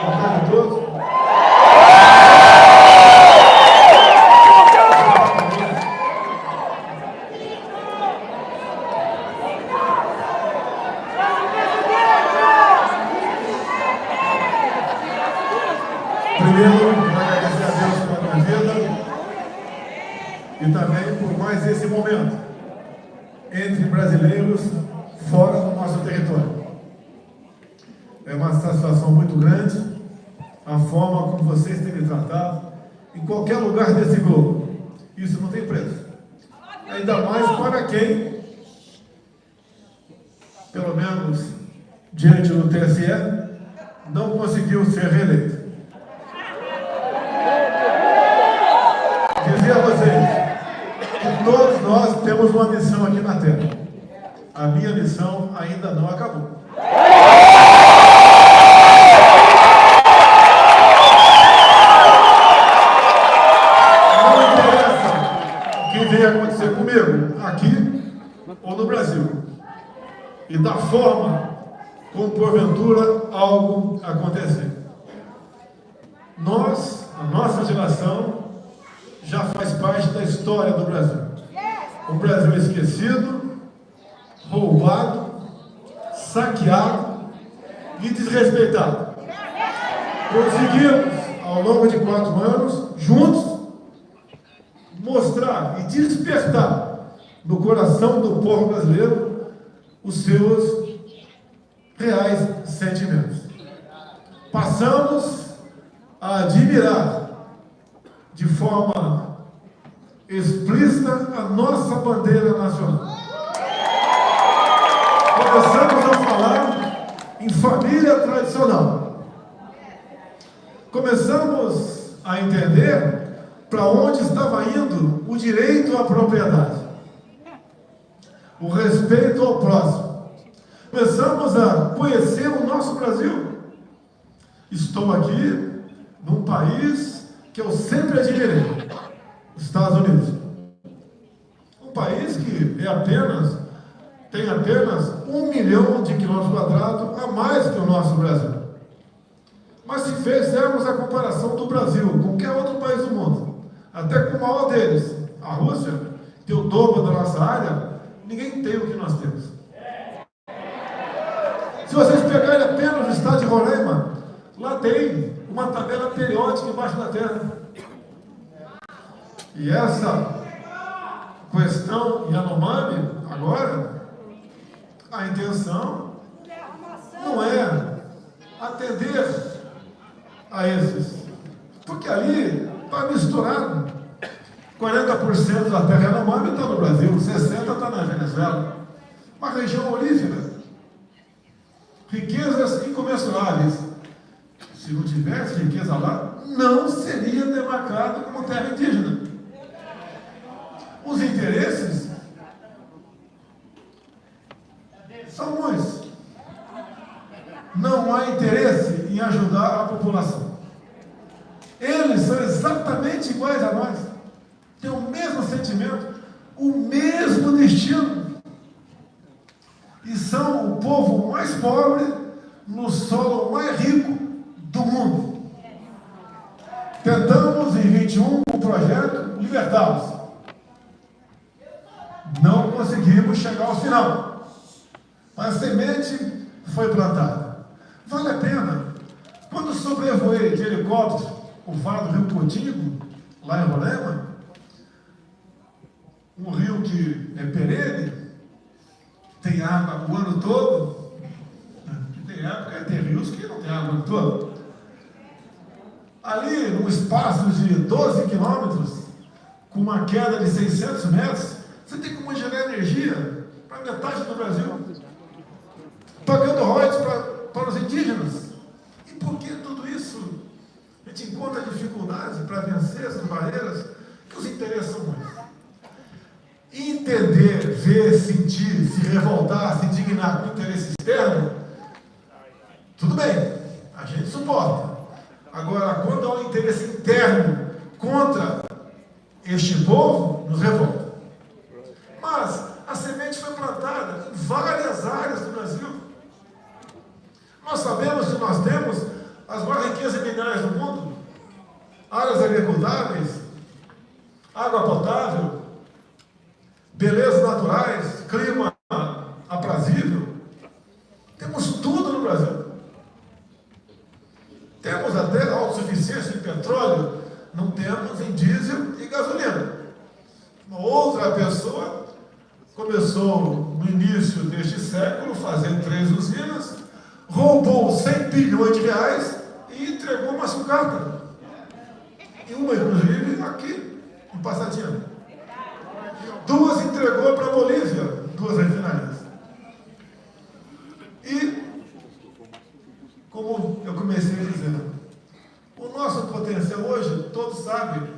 Boa tarde a todos. Primeiro, quero agradecer a Deus pela minha vida e também por mais esse momento entre brasileiros fora do nosso território. É uma satisfação muito grande a forma como vocês têm me tratado em qualquer lugar desse globo. Isso não tem preço. Ainda mais para quem, pelo menos diante do TSE, não conseguiu ser reeleito. Dizer a vocês que todos nós temos uma missão aqui na Terra. A minha missão ainda não acabou. Não interessa o que venha acontecer comigo, aqui ou no Brasil. E da forma como porventura algo acontecer. A nossa geração, já faz parte da história do Brasil. Um Brasil esquecido, roubado, saqueado e desrespeitado. Conseguimos, ao longo de 4 anos, juntos, mostrar e despertar no coração do povo brasileiro os seus reais sentimentos. Passamos a admirar de forma explícita a nossa bandeira nacional. Começamos a falar em família tradicional. Começamos a entender para onde estava indo o direito à propriedade, o respeito ao próximo. Começamos a conhecer o nosso Brasil. Estou aqui num país que eu sempre admirei, os Estados Unidos. Um país que tem apenas 1 milhão de quilômetros quadrados a mais que o nosso Brasil. Mas se fizermos a comparação do Brasil com qualquer outro país do mundo, até com o maior deles, a Rússia, que tem o dobro da nossa área, ninguém tem o que nós temos. Se vocês pegarem apenas o estado de Roraima, lá tem uma tabela periódica embaixo da terra. E essa questão Yanomami, agora, a intenção não é atender a esses, porque ali está misturado. 40% da terra Yanomami está no Brasil, 60% está na Venezuela. Uma região olífera, riquezas incomensuráveis. Se não tivesse riqueza lá, não seria demarcado como terra indígena. Os interesses são muitos. Não há interesse em ajudar a população. Eles são exatamente iguais a nós. Têm o mesmo sentimento, o mesmo destino. E são o povo mais pobre no solo mais rico do mundo. Tentamos em 21 o projeto libertá-los. Não conseguimos chegar ao final. Mas a semente foi plantada. Vale a pena. Quando sobrevoei de helicóptero o vale do Rio Cotingo, lá em Roraima, um rio que é perene, tem água o ano todo. Tem rios que não tem água o ano todo. Ali, num espaço de 12 quilômetros, com uma queda de 600 metros, você tem como gerar energia para metade do Brasil, pagando royalties para os indígenas. E por que tudo isso? A gente encontra dificuldades para vencer essas barreiras, que os interesses são muitos. Entender, ver, sentir, se revoltar, se indignar com o interesse externo, tudo bem, a gente suporta. Agora, quando há um interesse interno contra este povo, nos revolta. Mas a semente foi plantada em várias áreas do Brasil. Nós sabemos que nós temos as maiores riquezas minerais do mundo, áreas agricultáveis, água potável, belezas naturais, clima aprazível. Temos tudo no Brasil. Temos até autossuficiência em petróleo, não temos em diesel e gasolina. Uma outra pessoa começou no início deste século fazendo 3 usinas, roubou 100 bilhões de reais e entregou uma sucata. E uma, inclusive, aqui, em Passatina. 2 entregou para a Bolívia, 2 refinarias. E, como eu comecei dizendo, o nosso potencial hoje, todos sabem.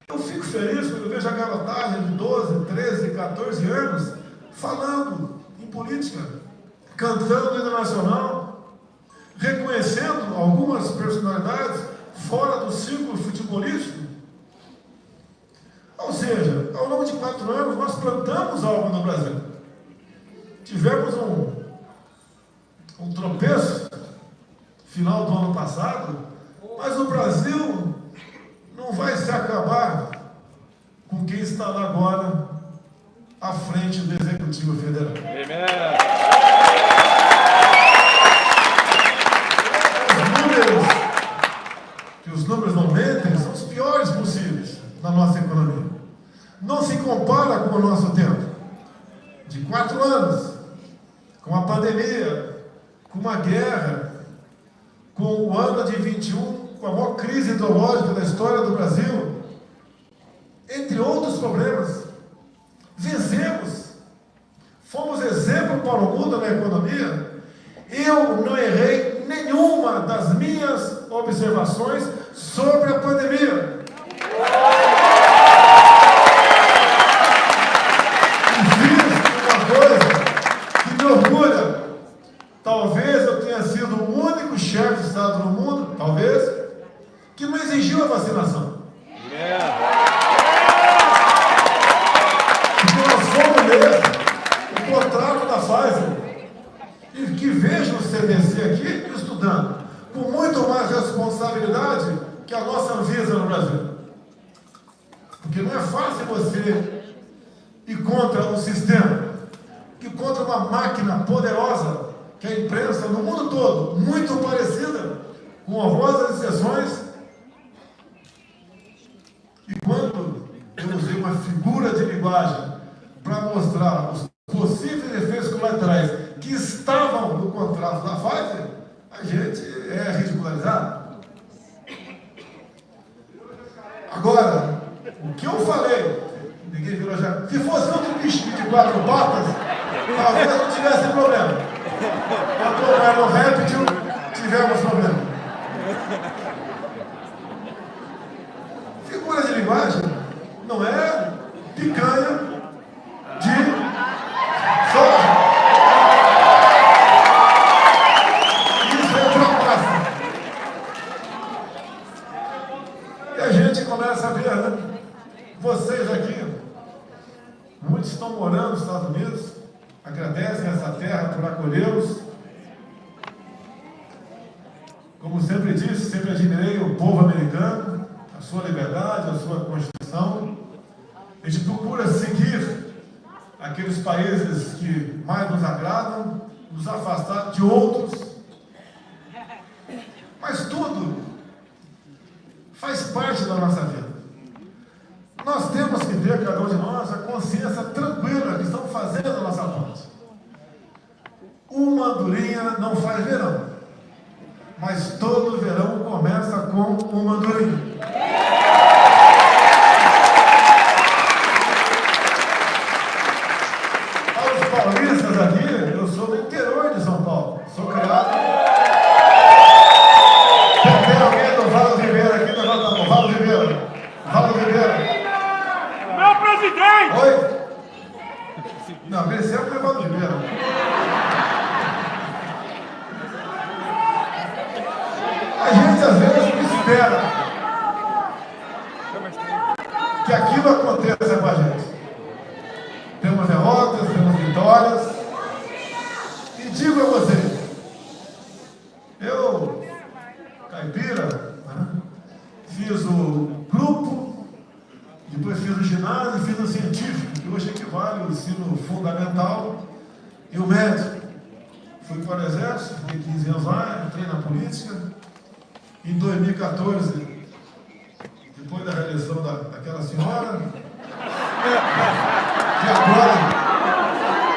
Eu fico feliz quando eu vejo a garotagem de 12, 13, 14 anos falando em política, cantando no internacional, reconhecendo algumas personalidades fora do círculo futebolístico. Ou seja, ao longo de 4 anos, nós plantamos algo no Brasil. Tivemos um tropeço final do ano passado, mas o Brasil não vai se acabar com quem está lá agora à frente do Executivo Federal. Amém. Os números não mentem, são os piores possíveis na nossa economia. Não se compara com o nosso tempo. De 4 anos, com a pandemia, com uma guerra, com o ano de 21, com a maior crise ideológica da história do Brasil, entre outros problemas. Vencemos. Fomos exemplo para o mundo na economia. Eu não errei nenhuma das minhas observações sobre a pandemia. E fiz uma coisa que me orgulha. Talvez eu tenha sido o único chefe de Estado no mundo, talvez, que não exigiu a vacinação. Porque nós fomos ler o contrato da Pfizer. E que vejo o CDC aqui estudando com muito mais responsabilidade que a nossa Anvisa no Brasil. Porque não é fácil você ir contra um sistema, ir contra uma máquina poderosa, que é a imprensa no mundo todo, muito parecida, com honrosas exceções. E quando eu usei uma figura de linguagem para mostrar os possíveis efeitos colaterais que estavam no contrato da Pfizer, a gente é ridicularizado. Agora, o que eu falei, ninguém virou já. Se fosse outro bicho de 4 patas, talvez não tivesse problema. Quando era um réptil, tivemos problema. Figura de linguagem não é picanha de soja. Isso é fracasso. E a gente começa a ver, né? Vocês aqui, muitos estão morando nos Estados Unidos, agradecem essa terra por acolhê-los. Como sempre disse, sempre admirei o povo americano, a sua liberdade, a sua Constituição. A gente procura seguir aqueles países que mais nos agradam, nos afastar de outros. Mas tudo faz parte da nossa vida. Nós temos que ter, cada um de nós, a consciência tranquila que estamos fazendo a nossa parte. Uma andorinha não faz verão, mas todo verão começa com uma andorinha. Aos paulistas aqui, eu sou do interior de São Paulo, sou criado. Tem alguém do Valo Ribeira aqui, levanta a mão. Valo Ribeira. Valo Ribeira. Meu presidente! Oi? Não, esse é o Valo Ribeira. A gente às vezes espera que aquilo aconteça com a gente. Temos derrotas, temos vitórias. E digo a vocês, eu caipira, né? Fiz o grupo, depois fiz o ginásio e fiz o científico, que hoje equivale ao ensino fundamental e o médio. Fui para o Exército, fiquei 15 anos lá, entrei na política. Em 2014, depois da reeleição daquela senhora, que agora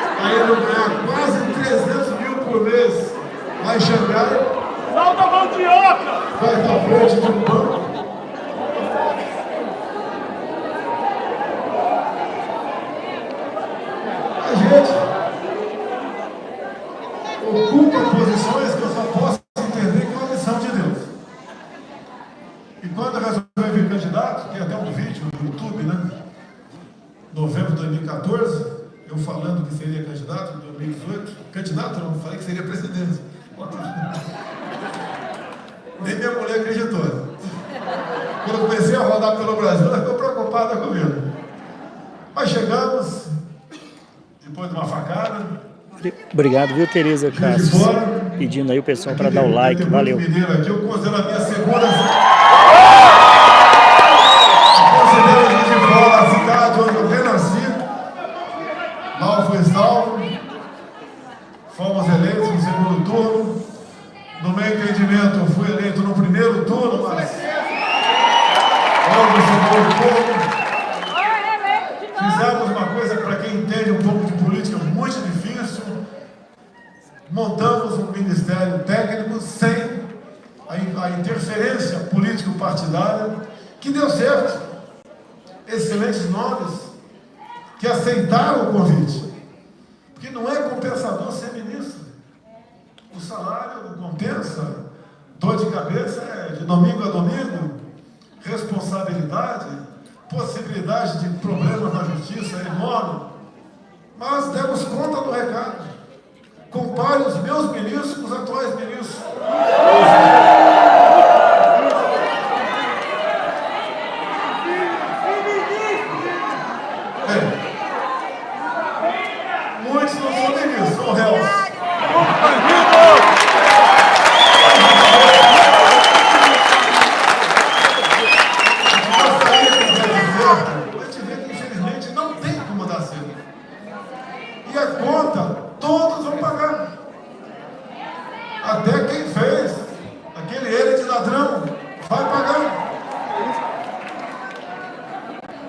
está indo ganhar quase 300 mil por mês lá em Xangai. Salta a mandioca! Vai estar à frente de um banco. A gente ocupa posições que eu só posso entender que é uma missão de Deus. E quando eu resolvi vir candidato, tem até um vídeo no YouTube, né? Novembro de 2014, eu falando que seria candidato, em 2018. Candidato, eu não falei que seria presidente. Nem minha mulher acreditou. Quando eu comecei a rodar pelo Brasil, ela ficou preocupada comigo. Mas chegamos, depois de uma facada. Obrigado, viu, Tereza Castro? Pedindo aí o pessoal para dar o like, valeu. Aqui, eu considero a minha segunda. Considero Juiz de Fora a cidade onde eu renasci. Mal foi salvo. Fomos eleitos no segundo turno. No meu entendimento, eu fui eleito no primeiro turno, mas logo no segundo turno. Fizemos uma coisa para quem entende um pouco de política muito difícil. Montamos um ministério técnico sem a interferência político-partidária, que deu certo. Excelentes nomes que aceitaram o convite. Porque não é compensador ser ministro. O salário não compensa, dor de cabeça é de domingo a domingo, responsabilidade, possibilidade de problemas na justiça é enorme. Mas demos conta do recado. Compare os meus ministros com os atuais ministros. Muitos não são ministros, são réus. A gente vê que, infelizmente, não tem como dar certo. E a conta, todos vão pagar. Até quem fez aquele ele de ladrão vai pagar.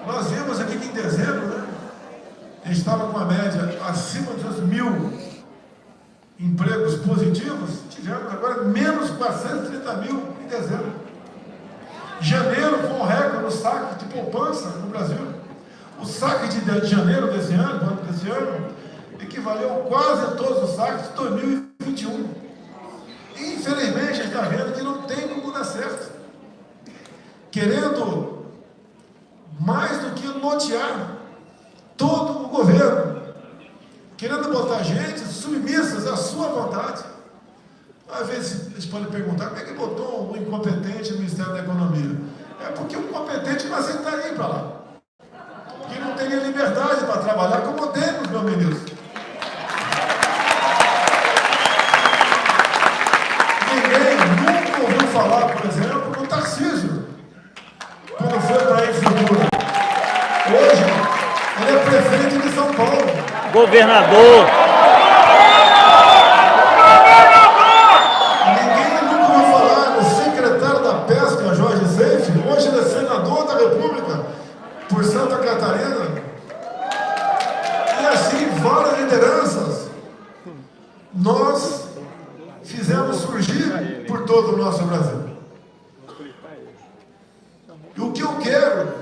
Nós vimos aqui que em dezembro, né, a gente estava com a média acima dos 1.000 empregos positivos. Tivemos agora menos 430 mil em dezembro. Janeiro foi um recorde no saque de poupança no Brasil. O saque de janeiro desse ano, equivaleu quase a todos os saques de 2021. Infelizmente, a gente está vendo que não tem como dar certo. Querendo mais do que lotear todo o governo. Querendo botar gente submissas à sua vontade. Às vezes, a gente pode perguntar, como é que botou um incompetente no Ministério da Economia? É porque o incompetente não aceitaria ir para lá. Porque não teria liberdade para trabalhar como temos, meu ministro. Nunca ouviu falar, por exemplo, no Tarcísio, quando foi para a Infraestrutura. Hoje, ele é prefeito de São Paulo. Governador. Ninguém nunca ouviu falar no secretário da Pesca, Jorge Seife. Hoje ele é senador da República por Santa Catarina. E assim, várias lideranças. Nós fizemos surgir por todo o nosso Brasil. E o que eu quero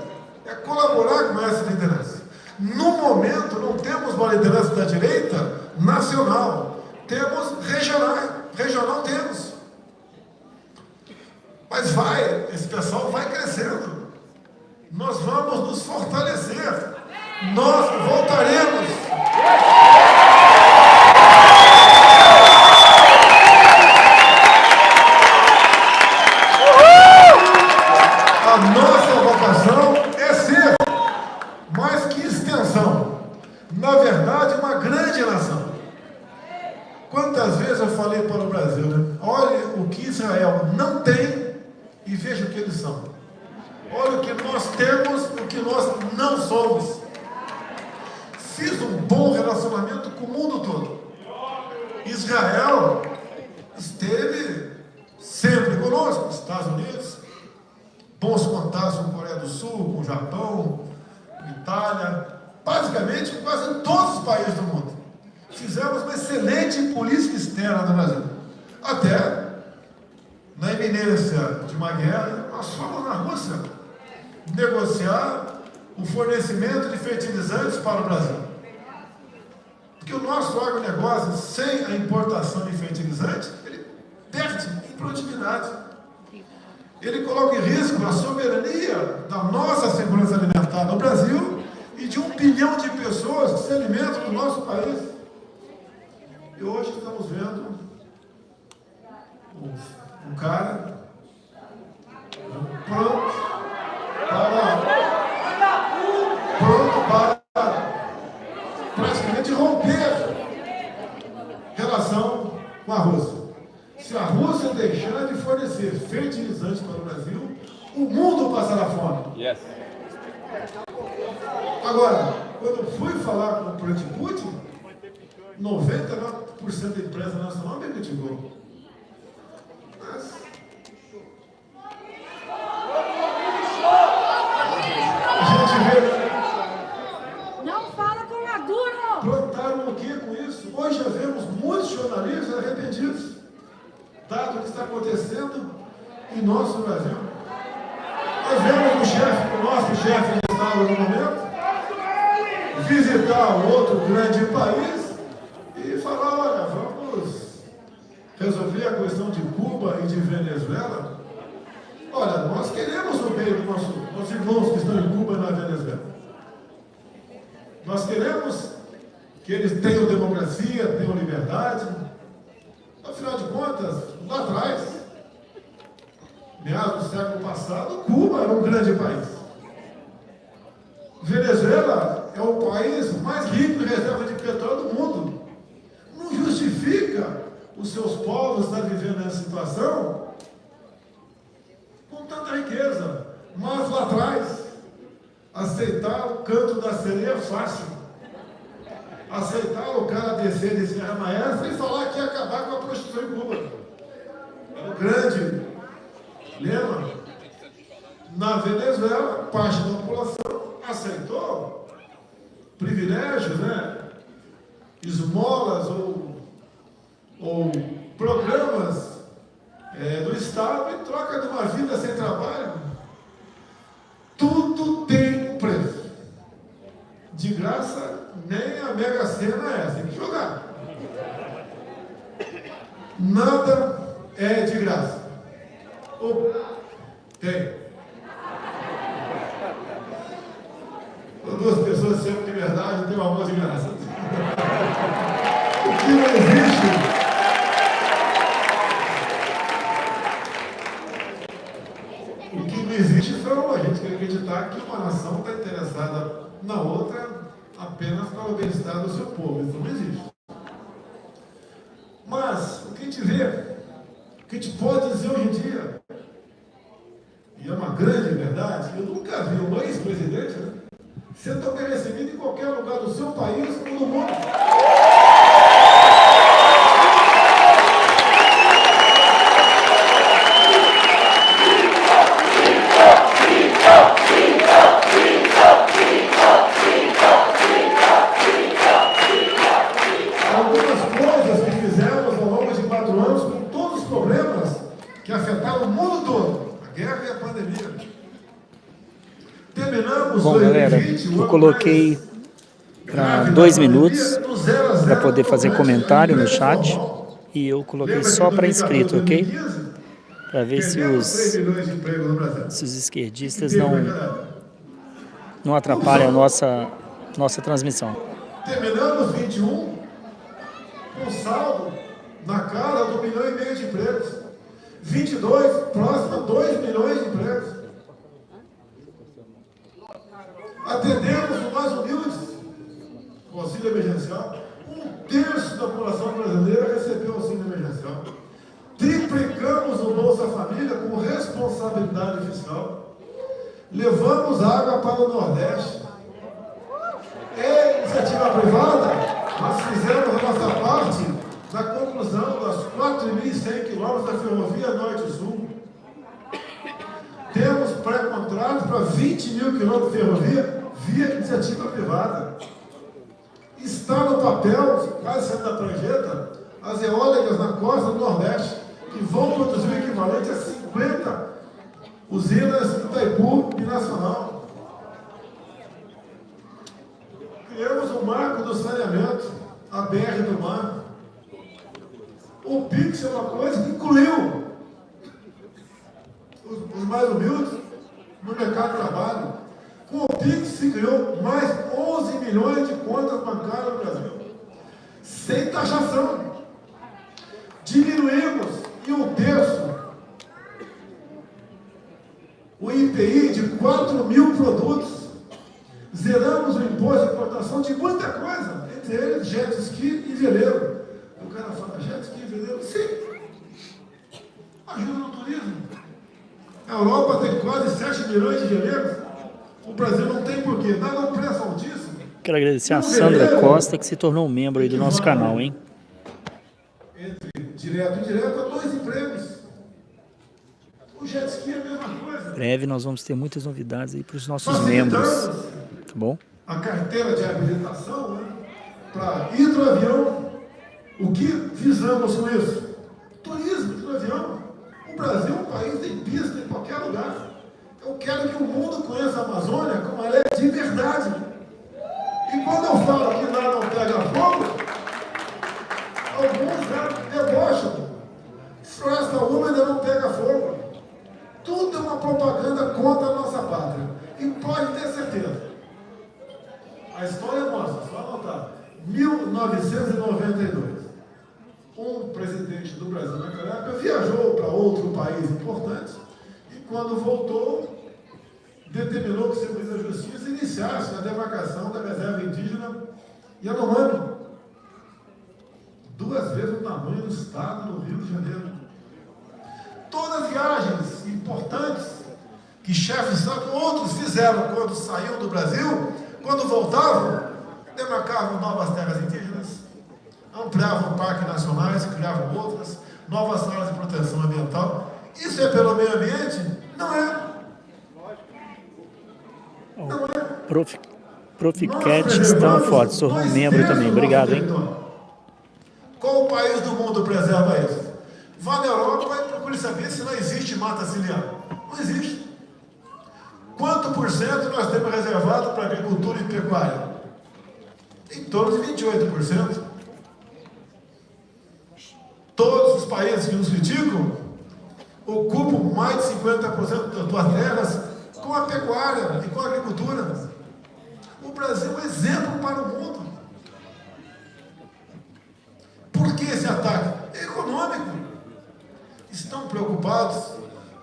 é colaborar com essa liderança. No momento, não temos uma liderança da direita nacional. Temos regional. Regional temos. Mas esse pessoal vai crescendo. Nós vamos nos fortalecer. Nós voltaremos. A nossa vocação é ser mais que extensão. Na verdade, uma grande nação. Quantas vezes eu falei para o Brasil, né? Olha o que Israel não tem e veja o que eles são. Olha o que nós temos, o que nós não somos. Fiz um bom relacionamento com o mundo todo. Israel esteve sempre conosco, Estados Unidos, bons contatos com a Coreia do Sul, com o Japão, com a Itália, basicamente com quase todos os países do mundo. Fizemos uma excelente política externa do Brasil. Até na iminência de uma guerra, nós fomos na Rússia negociar o fornecimento de fertilizantes para o Brasil. Porque o nosso agronegócio, sem a importação de fertilizantes, ele perde em produtividade. Ele coloca em risco a soberania da nossa segurança alimentar no Brasil e de 1 bilhão de pessoas que se alimentam no nosso país. E hoje estamos vendo um cara pronto para praticamente romper relação com a Rússia. Se a Rússia deixar de fornecer fertilizantes para o Brasil, o mundo passará fome. Yes. Agora, quando eu fui falar com o presidente Putin, 99% da empresa nacional me criticou. Mas a gente vê. Não fala com Maduro! Plantaram o que com isso? Hoje já vemos muitos jornalistas arrependidos, dado o que está acontecendo em nosso Brasil. Nós vemos o nosso chefe de Estado no momento, visitar um outro grande país e falar, olha, vamos resolver a questão de Cuba e de Venezuela. Olha, nós queremos o bem dos nossos irmãos que estão em Cuba e na Venezuela. Nós queremos que eles tenham democracia, tenham liberdade. Afinal de contas, lá atrás, meados do século passado, Cuba era um grande país. Venezuela é o país mais rico em reserva de petróleo do mundo. Não justifica os seus povos estar vivendo nessa situação com tanta riqueza. Mas lá atrás, aceitar o canto da sereia é fácil. Aceitar o cara descer de Serra Maestra e falar que ia acabar com a prostituição em Cuba. Era o grande lema. Na Venezuela, parte da população aceitou privilégios, né? Esmolas ou programas do Estado em troca de uma vida sem trabalho. Tudo tem um preço. De graça, nem a Mega Sena é, tem que jogar. Nada é de graça. Tem. Duas pessoas sempre de verdade tem uma voz de graça. O que não existe. O que não existe são a gente quer acreditar que uma nação está interessada na outra apenas para o bem-estar do seu povo. Isso não existe. Mas o que a gente vê, o que a gente pode dizer hoje em dia, e é uma grande verdade, eu nunca vi um ex-presidente, né, ser tão bem recebido em qualquer lugar do seu país ou do mundo. Algumas coisas que fizemos ao longo de 4 anos com todos os problemas que afetaram o mundo todo, a guerra e a pandemia. Bom, galera, eu coloquei para 2 minutos para poder fazer comentário no chat e eu coloquei só para inscrito, ok? Para ver se os esquerdistas não atrapalham a nossa transmissão. Terminamos 21 com saldo na cara do 1,5 milhão de empregos. 22, próximo a 2 milhões de empregos. Atendemos os mais humildes com auxílio emergencial. 1/3 da população brasileira recebeu auxílio emergencial. Triplicamos o Bolsa Família com responsabilidade. responsabilidade fiscal. Levamos água para o Nordeste. É iniciativa privada, nós fizemos a nossa parte na conclusão das 4.100 quilômetros da ferrovia Norte-Sul. Temos pré-contrato para 20 mil quilômetros de ferrovia via iniciativa privada. Está no papel, quase sendo da prancheta, as eólicas na costa do Nordeste, que vão produzir o equivalente a 50 usinas Itaipu e Nacional. Criamos o marco do saneamento, a BR do Mar. O PIX é uma coisa que incluiu os mais humildes no mercado de trabalho. Com o PIX se criou mais 11 milhões de contas bancárias no Brasil, sem taxação. Diminuímos em 1/3 o IPI de 4.000 produtos. Zeramos o imposto de importação de muita coisa, entre eles jet ski e veleiro. O cara fala, jet ski e veleiro? Sim. Ajuda no turismo. A Europa tem quase 7 milhões de veleiros. O Brasil não tem por quê? Dá um preço altíssimo. Quero agradecer a Sandra Costa, que se tornou um membro aí do nosso canal, hein? Entre direto e indireto, há 2 empregos. O jet ski é a mesma coisa. Em breve nós vamos ter muitas novidades aí para os nossos membros, tá bom? A carteira de habilitação, né, para hidroavião. O que visamos com isso? Turismo, hidroavião. O Brasil é um país de pista em qualquer lugar. Eu quero que o mundo conheça a Amazônia como ela é de verdade. E quando eu falo que lá não pega fogo, alguns já debocham. Floresta úmida não pega fogo. Tudo é uma propaganda contra a nossa pátria. E pode ter certeza. A história mostra, só anotar. 1992. Um presidente do Brasil naquela época viajou para outro país importante e quando voltou, determinou que o Serviço da Justiça iniciasse a demarcação da reserva indígena Yanomami. 2 vezes o tamanho do estado do Rio de Janeiro. Todas as viagens importantes que chefes de Estado, outros fizeram quando saíam do Brasil, quando voltavam, demarcavam novas terras indígenas, ampliavam parques nacionais, criavam outras, novas áreas de proteção ambiental. Isso é pelo meio ambiente? Não é. Não é. Prof. Cat estão fortes, sou um membro também, obrigado, hein? Qual país do mundo preserva isso? Vá na Europa e procure saber se não existe mata ciliar. Não existe. Quanto por cento nós temos reservado para agricultura e pecuária? Em torno de 28%. Todos os países que nos criticam ocupam mais de 50% das suas terras com a pecuária e com a agricultura. O Brasil é um exemplo para o mundo. Por que esse ataque? É econômico. Estão preocupados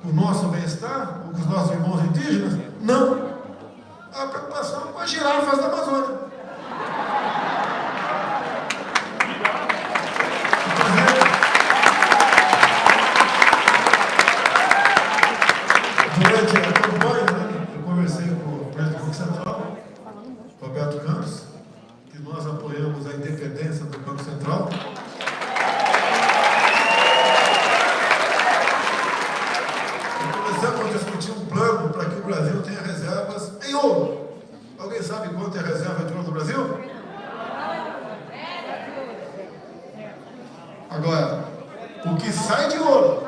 com o nosso bem-estar, com os nossos irmãos indígenas? Não. A preocupação é com as girafas da Amazônia. Durante a campanha, né, eu conversei com o presidente do Banco Central, Roberto Campos, que nós apoiamos a independência do Banco Central. Começamos a discutir um plano para que o Brasil tenha reservas em ouro. Alguém sabe quanto é a reserva de ouro do Brasil? Agora, o que sai de ouro,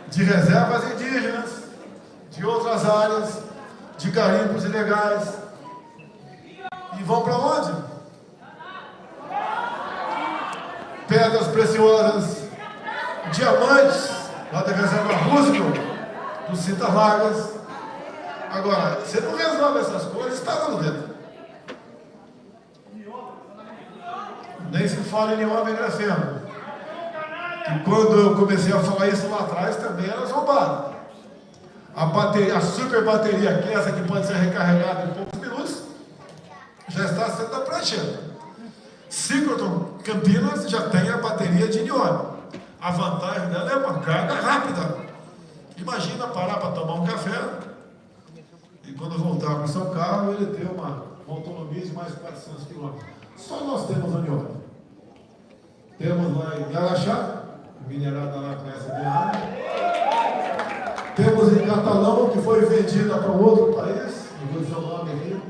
de reservas indígenas, de outras áreas, de garimpos ilegais, e vão para onde? Pedras preciosas, diamantes, lá da reserva Roosevelt, do Cita Vargas. Agora, você não resolve essas coisas, está lá dentro. Nem se fala em nióbio e grafeno. E quando eu comecei a falar isso lá atrás, também era zombado. A bateria, a super bateria, que é essa que pode ser recarregada em poucos minutos, já está sendo da prancheta. Cicloton Campinas já tem a bateria de nióbio. A vantagem dela é uma carga rápida. Imagina parar para tomar um café e quando voltar para o seu carro, ele ter uma autonomia de mais de 400 quilômetros. Só nós temos União. Temos lá em Araxá, minerada lá com essa guerra. Temos em Catalão, que foi vendida para outro país, não vou dizer o nome aqui.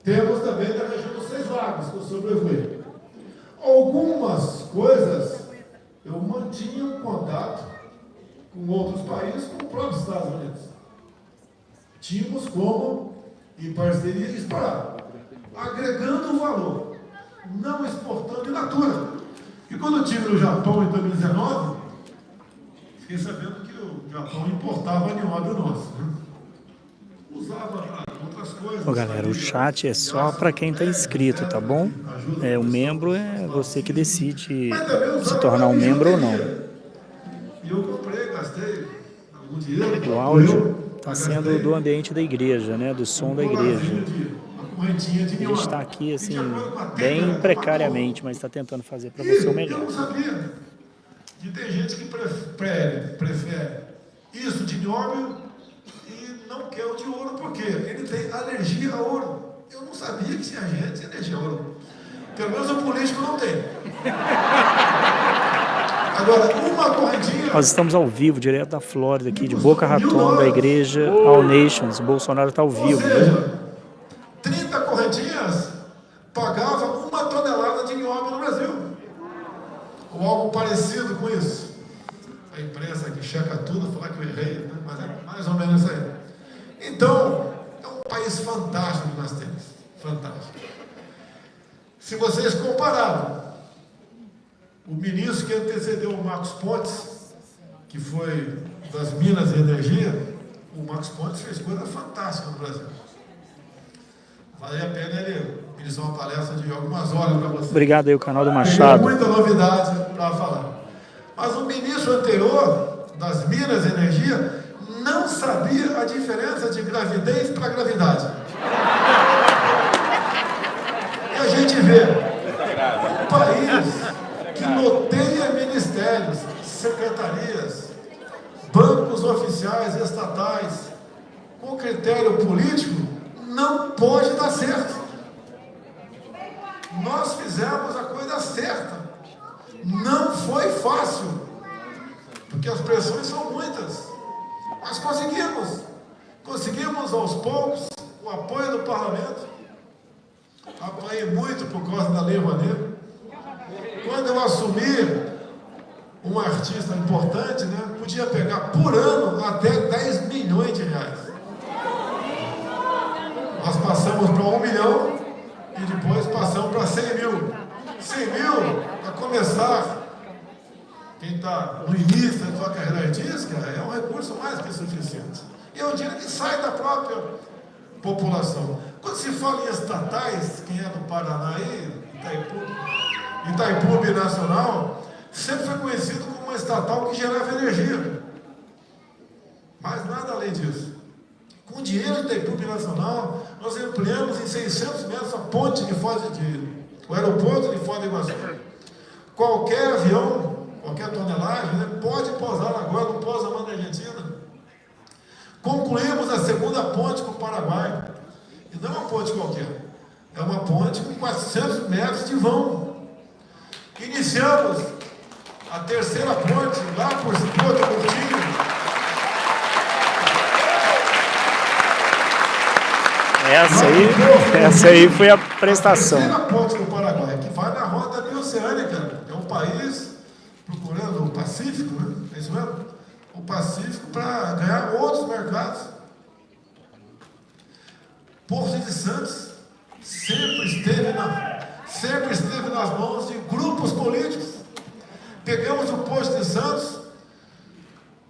Temos também na região dos Seis Lagos, que eu sobrevoei. Algumas coisas eu mantinha um contato com outros países, com o próprio Estados Unidos. Tínhamos como, em parceria, explorar, agregando valor, não exportando in natura. E quando eu estive no Japão em 2019, fiquei sabendo que o Japão importava nióbio nosso, né? Usava outras coisas. Ô, galera, o chat é só para quem está inscrito, tá bom? O membro é você que decide se tornar um membro ou não. E eu comprei, gastei algum dinheiro. O áudio está sendo do ambiente da igreja, né? Do som da igreja. Ele está aqui, assim, bem precariamente, mas está tentando fazer para você o melhor. Eu não sabia que tem gente que prefere isso de nióbio e não quer o de ouro, porque ele tem alergia a ouro. Eu não sabia que tinha gente que tinha alergia a ouro. Pelo menos o político não tem. Agora, uma correntinha... Nós estamos ao vivo, direto da Flórida, aqui de Boca Raton, da igreja All Nations. O Bolsonaro está ao vivo. Ou seja, 30 correntinhas pagava 1 tonelada de nióbio no Brasil. Ou algo parecido com isso. A imprensa que checa tudo, falar que eu errei, né? Mas é mais ou menos isso aí. Então, é um país fantástico que nós temos. Fantástico. Se vocês compararam o ministro que antecedeu o Marcos Pontes, que foi das Minas e Energia, o Marcos Pontes fez coisa fantástica no Brasil. Vale a pena ele ministrar uma palestra de algumas horas para vocês. Obrigado aí, o canal do Tem Machado. muita novidade para falar. Mas o ministro anterior, das Minas e Energia, não sabia a diferença de gravidez para gravidade. E a gente vê um país que loteia ministérios, secretarias, bancos oficiais estatais, com critério político, não pode dar certo. Nós fizemos a coisa certa. Não foi fácil, porque as pressões são muitas, mas conseguimos. Conseguimos aos poucos o apoio do parlamento. Apanhei muito por causa da Lei Rouanet. Quando eu assumi, um artista importante, né, podia pegar por ano até 10 milhões de reais. Nós passamos para 1 milhão e depois passamos para 100 mil. 100 mil, para começar, quem está no início da sua carreira artística, é um recurso mais que suficiente. E é um dinheiro que sai da própria população. Quando se fala em estatais, quem é do Paraná aí, Itaipu Binacional, sempre foi conhecido como uma estatal que gerava energia. Mas nada além disso. Com o dinheiro do Itaipu Binacional, nós ampliamos em 600 metros a ponte de Foz o aeroporto de Foz do Iguaçu. Qualquer avião, qualquer tonelagem, né, pode pousar agora, não pousa mais na Argentina. Concluímos a segunda ponte com o Paraguai. E não é uma ponte qualquer. É uma ponte com 400 metros de vão. Iniciamos a terceira ponte lá por Porto Coutinho. Essa aí foi a prestação. A terceira ponte do Paraguai, que vai na rota bioceânica. É um país procurando o Pacífico, né? É isso mesmo? O Pacífico para ganhar outros mercados. Porto de Santos sempre esteve nas mãos de grupos políticos. Pegamos o Porto de Santos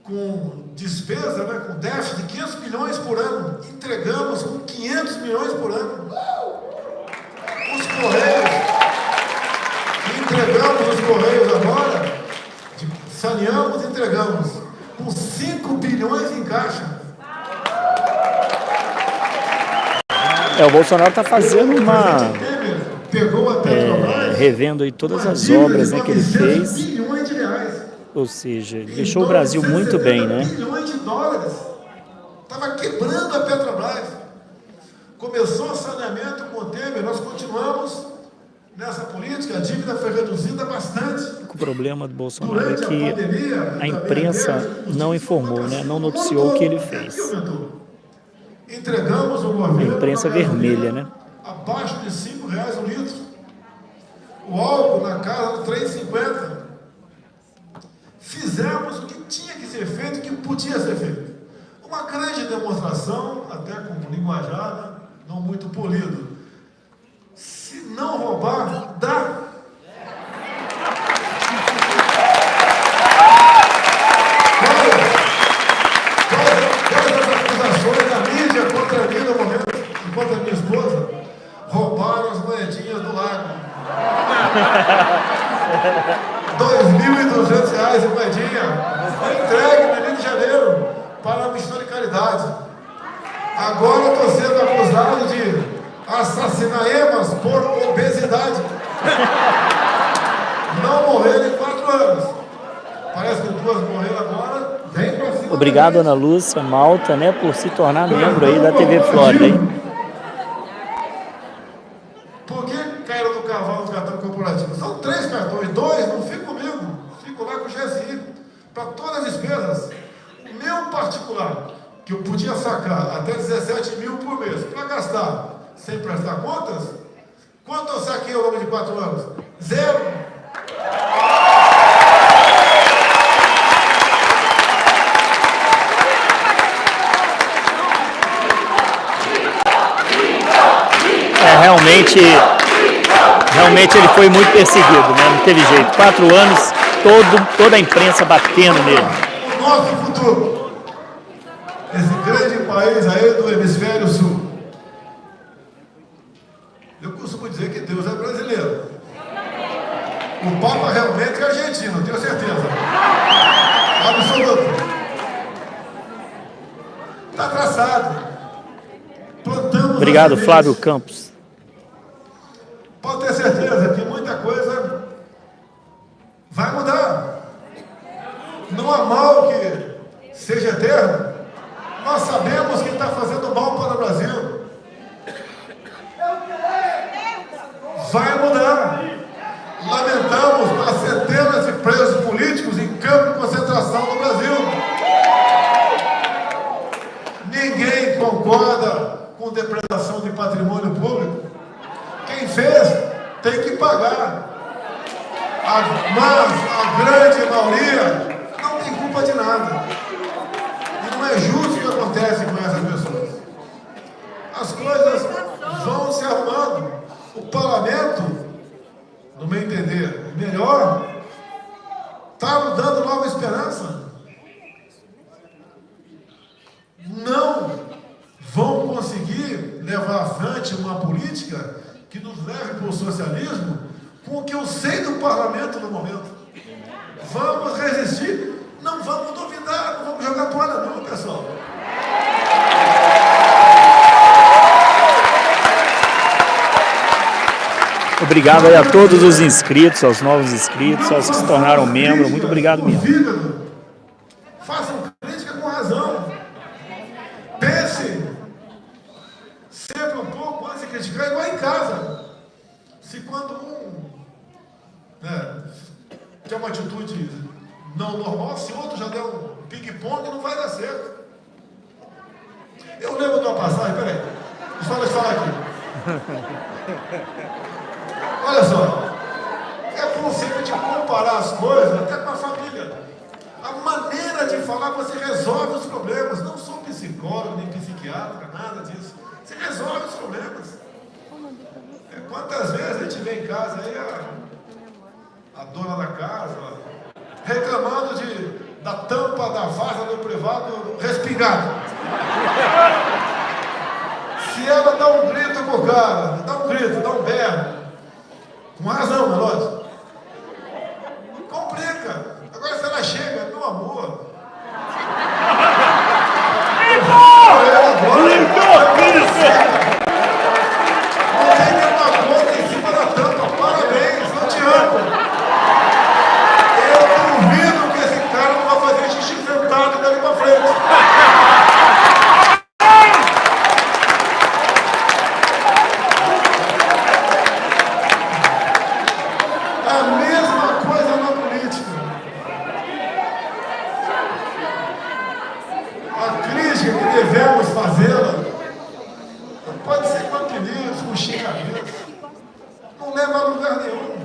com despesa, né, com déficit de 500 milhões por ano. Entregamos com 500 milhões por ano. Os Correios, entregamos os Correios agora, saneamos e entregamos com 5 bilhões em caixa. O Bolsonaro está fazendo uma... Pegou a Petrobras, revendo aí todas as obras, né, que ele fez. Bilhões de reais. Ou seja, deixou o Brasil muito bem, né? Bilhões de dólares. Estava quebrando a Petrobras. Começou o saneamento com o Temer, nós continuamos nessa política, a dívida foi reduzida bastante. O problema do Bolsonaro é que a imprensa não informou, né? Não noticiou o que ele fez. Entregamos o A governo imprensa vermelha, né? abaixo de R$ 5 o litro. O álcool na casa de 3,50. Fizemos o que tinha que ser feito, o que podia ser feito. Uma grande demonstração, até com linguajar, não muito polido. Se não roubar, dá. Quais as acusações da mídia contra mim no momento, contra a minha esposa? Roubaram as moedinhas do lago. R$ 2.200 em moedinha. Foi entregue no Rio de Janeiro para a missão de caridade. Agora estou sendo acusado de assassinar emas por obesidade. Não morreram em 4 anos. Parece que 2 morreram agora. Vem pra cima. Obrigado, Ana Lúcia Malta, né, por se tornar membro aí da TV Flórida, hein? Por que caíram do cavalo no cartão corporativo? São 3 cartões, 2 não ficam comigo, fico lá com o GSI, para todas as despesas. O meu particular, que eu podia sacar até 17 mil por mês, para gastar sem prestar contas, quanto eu saquei ao longo de 4 anos? 0. Realmente ele foi muito perseguido, né? Não teve jeito. 4 anos, toda a imprensa batendo nele. O nosso futuro, esse grande país aí do hemisfério sul. Eu costumo dizer que Deus é brasileiro. O Papa realmente é argentino, tenho certeza. Absoluto. Está traçado. Plantamos. Obrigado, Flávio Campos. Pode ter certeza que muita coisa vai mudar. Não há mal que seja eterno. Nós sabemos que está fazendo mal para o Brasil. Vai mudar. Lamentamos pelas centenas de presos políticos em campo de concentração no Brasil. Ninguém concorda com depredação de patrimônio público. Quem fez tem que pagar. Mas a grande maioria não tem culpa de nada. E não é justo o que acontece com essas pessoas. As coisas vão se arrumando. O parlamento, no meu entender, melhor, está nos dando nova esperança. Não vão conseguir levar à frente uma política que nos leve para o socialismo com o que eu sei do parlamento no momento. Vamos resistir, não vamos duvidar, não vamos jogar toalha não, pessoal. Obrigado aí a todos os inscritos, aos novos inscritos, aos que se tornaram membros. Muito obrigado mesmo. Façam crítica com razão. Pense sempre um pouco antes de criticar, igual em casa. Se quando tem uma atitude não normal, se outro já der um ping-pong, não vai dar certo. Eu lembro de uma passagem, peraí, deixa eu falar aqui. Olha só, é bom sempre de comparar as coisas, até com a família. A maneira de falar, você resolve os problemas. Não sou psicólogo, nem psiquiatra, nada disso. Você resolve os problemas. Quantas vezes a gente vem em casa aí, a dona da casa, reclamando da tampa da vaza do privado respingada. Se ela dá um grito pro cara, dá um grito, dá um berro, com razão, é lógico. Complica. Agora se ela chega, meu amor. Não tem nenhuma conta em cima da tampa. Parabéns, eu te amo. Eu duvido que esse devemos fazê-la, não pode ser com apelidos, com xingamentos. Não leva a lugar nenhum.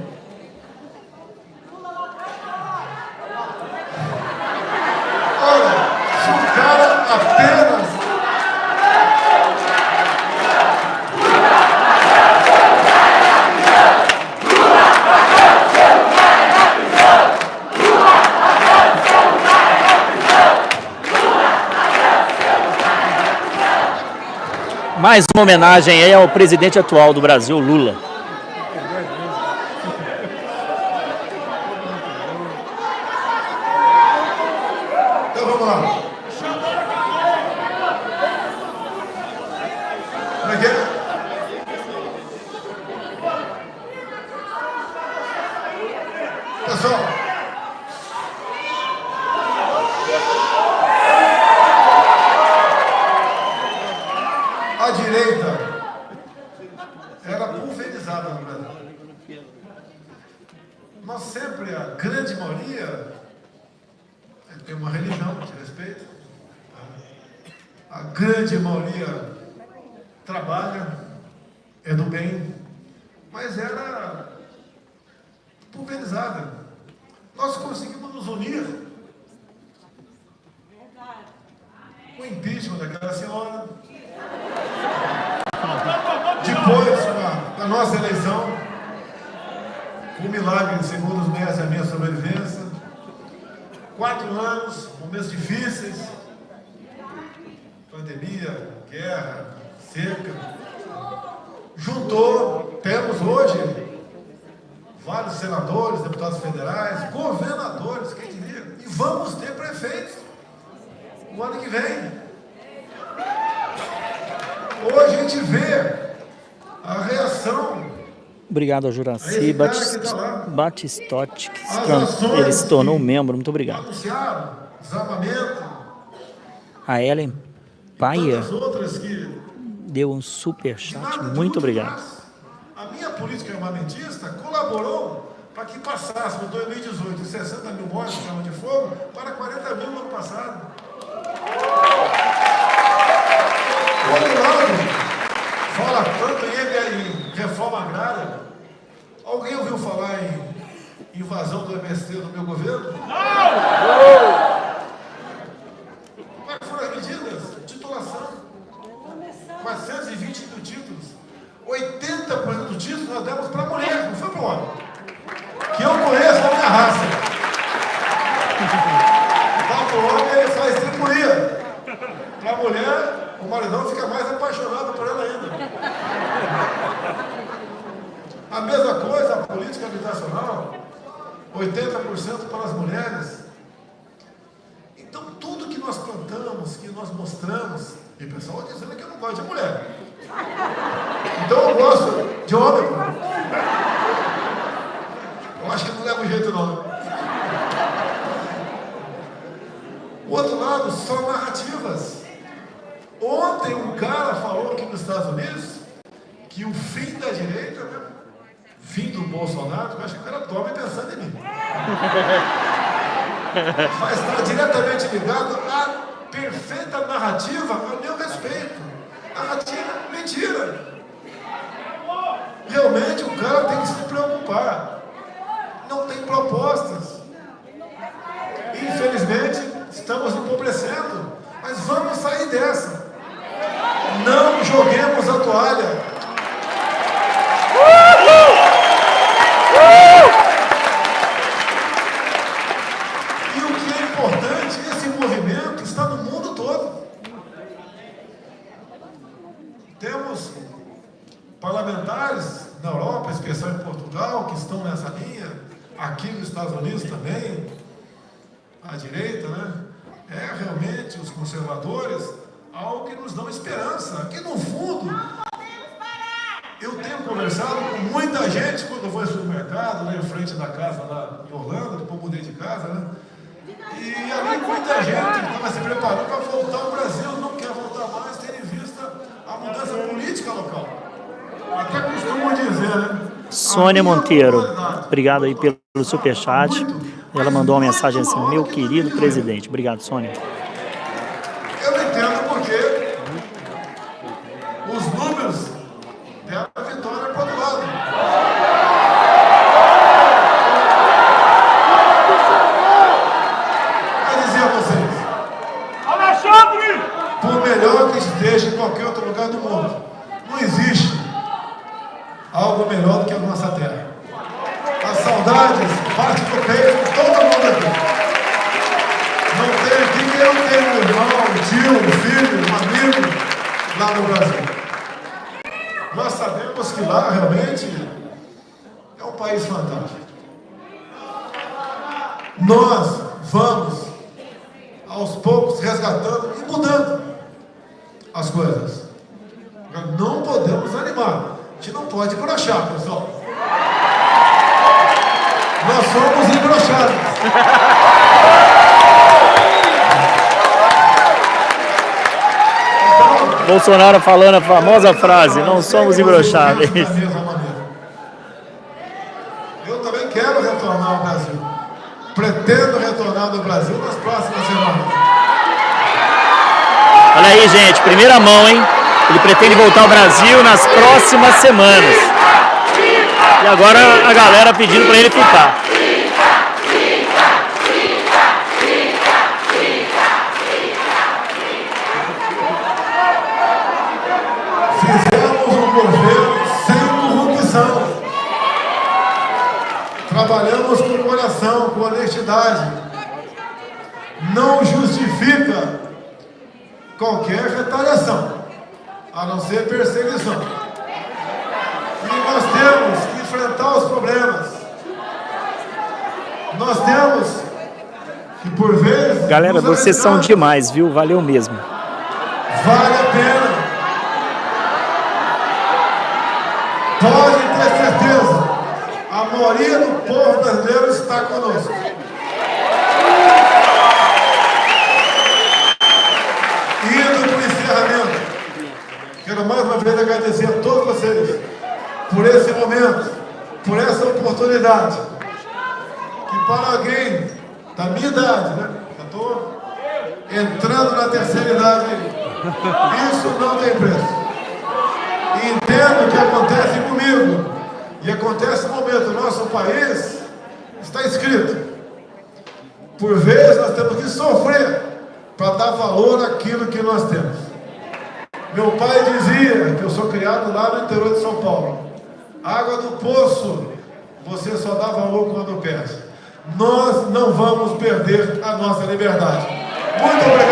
Olha, se o cara apenas... Mais uma homenagem aí ao presidente atual do Brasil, Lula. Então vamos lá. Como é que é? Pessoal, a direita era pulverizada no Brasil. Nós sempre, a grande maioria, tem uma religião que respeita. A grande maioria trabalha, é do bem, mas era pulverizada. Nós conseguimos nos unir com o impeachment daquela senhora. Depois da nossa eleição, o milagre, segundo os meses, a minha sobrevivência. 4 anos, momentos difíceis, pandemia, guerra, seca. Juntou, temos hoje vários senadores, deputados federais, governadores, quem diria, e vamos ter prefeitos no ano que vem. Hoje a gente vê a reação. Obrigado ao Juraci Batistotti, que ele se tornou membro. Muito obrigado. Anunciaram desarmamento. A Ellen Paia Tantas outras que deu um super chat. nada de Muito útil obrigado. faz. A minha política armamentista colaborou para que passássemos 2018 60 mil mortes de arma de fogo para 40 mil no ano passado. O outro lado fala tanto em reforma agrária. Alguém ouviu falar em invasão do MST no meu governo? Não! Quais foram as medidas? Titulação. 420 mil títulos. 80% dos títulos nós demos para a mulher, não foi para o homem. Que eu conheço a minha raça. Dá para o homem, ele faz tripulia. Para a mulher, o maridão fica mais apaixonado por ela ainda. A mesma coisa, a política habitacional, 80% para as mulheres. Então, tudo que nós plantamos, que nós mostramos, e o pessoal dizendo que eu não gosto de mulher. Então, eu gosto de homem. Eu acho que não leva jeito, não. O outro lado, são narrativas. Ontem, um cara falou aqui nos Estados Unidos que o fim da direita, né? Fim do Bolsonaro, eu acho que o cara toma pensando em mim. Mas está diretamente ligado à perfeita narrativa a meu respeito. Narrativa, mentira. Realmente o cara tem que se preocupar. Não tem propostas. Infelizmente, estamos empobrecendo. Mas vamos sair dessa. Não joguemos a toalha. E o que é importante, esse movimento está no mundo todo. Temos parlamentares na Europa, em especial em Portugal, que estão nessa linha, aqui nos Estados Unidos também, à direita, né? É realmente os conservadores, algo que nos dão esperança, que no fundo, eu tenho conversado com muita gente quando eu vou ao supermercado, lá em frente da casa, lá em Orlando, depois eu mudei de casa, né? E ali muita gente estava se preparando para voltar ao Brasil, não quer voltar mais, tendo em vista a mudança política local. Até costumo dizer, né? Sônia Monteiro, obrigado aí pelo superchat. Ela mandou uma mensagem assim: meu querido presidente. Obrigado, Sônia. Eu não entendo porque os números deram a vitória para o outro lado. Eu dizia a vocês, Alexandre! por melhor que esteja em qualquer outro lugar do mundo, não existe algo melhor do que a nossa terra. As saudades partem do peito de todo mundo aqui. Não tem aqui quem não tem um irmão, um tio, um filho, um amigo lá no Brasil. Nós sabemos que lá realmente é um país fantástico. Nós vamos aos poucos resgatando e mudando as coisas. Não podemos animar. A gente não pode broxar, pessoal. Nós somos embroxados. Então, Bolsonaro falando a famosa frase, não somos embroxáveis. Da mesma maneira. Eu também quero retornar ao Brasil. Pretendo retornar ao Brasil nas próximas semanas. Olha aí, gente, primeira mão, hein? Ele pretende voltar ao Brasil nas próximas semanas. E agora a galera pedindo para ele ficar. Fizemos um governo sem corrupção. Trabalhamos com coração, com honestidade. Não justifica qualquer retaliação, a não ser perseguição. E nós temos que enfrentar os problemas. Nós temos que, por vezes... Galera, nos vocês são alegrarmos. demais, viu? Valeu mesmo. Vale a pena. Pode ter certeza. A maioria do povo brasileiro está conosco. Indo para o encerramento, quero mais uma vez agradecer a todos vocês por esse momento, por essa oportunidade, que para alguém da minha idade, né? Eu estou entrando na terceira idade, isso não tem preço. E entendo o que acontece comigo, e acontece no momento, o nosso país está escrito. Por vezes nós temos que sofrer para dar valor àquilo que nós temos. Meu pai dizia, que eu sou criado lá no interior de São Paulo, água do poço, você só dá valor quando perde. Nós não vamos perder a nossa liberdade. Muito obrigado.